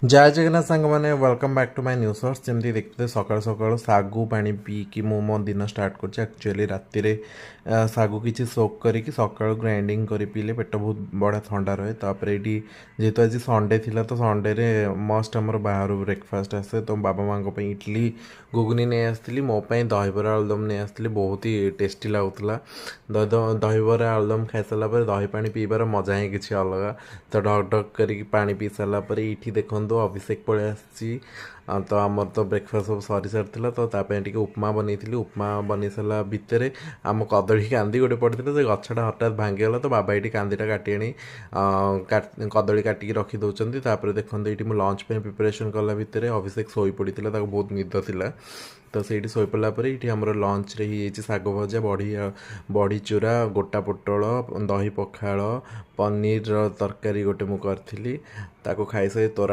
जय जगन्नाथ सांग मैंने welcome back to my new source जमी देखते सकाल सकाल सागु पानी पीकी मो मो दिन स्टार्ट कर एक्चुअली राति सागु किसी सोक करके सका ग्राइंडिंग कर पीले पेट बहुत बड़ा थंडा रहे तापर ये जेहेतु आज संडे थिला तो संडे मस्ट आमर बाहर ब्रेकफास्ट आसे तो बाबा माँ इडली घुगुनी नहीं आसती मोपाई दहीबरा आलुदम नहीं आसती बहुत ही टेस्टी लगुला दहीबरा आलुदम खाई सारापर दही पा पीबार मजा ही किसी अलग तो ढक ढक कर पानी पी सारापर ये देखो अभिषेक पलि आसी तो आमर तो ब्रेकफास्ट सब सरी सारी तो तापाई उपमा बनी उपमा बनी सारा भितर आम कदली कांदी गोटे पड़े से गछटा हठात भांगीगला तो बाबा ये कांदीटा काटी आनी कदली काटिकी रखी दौरान देखते ये लंच पे प्रिपरेशन कला भितर अभिषेक शोई पड़ा बहुत निद थिला तो सही शोपड़ा ये आम लंच रे शाग भजा बड़ी चूरा गोटा पोटल दही पखाड़ पनीर तरकारी गोटे मुझे करी खाई सारी तोरा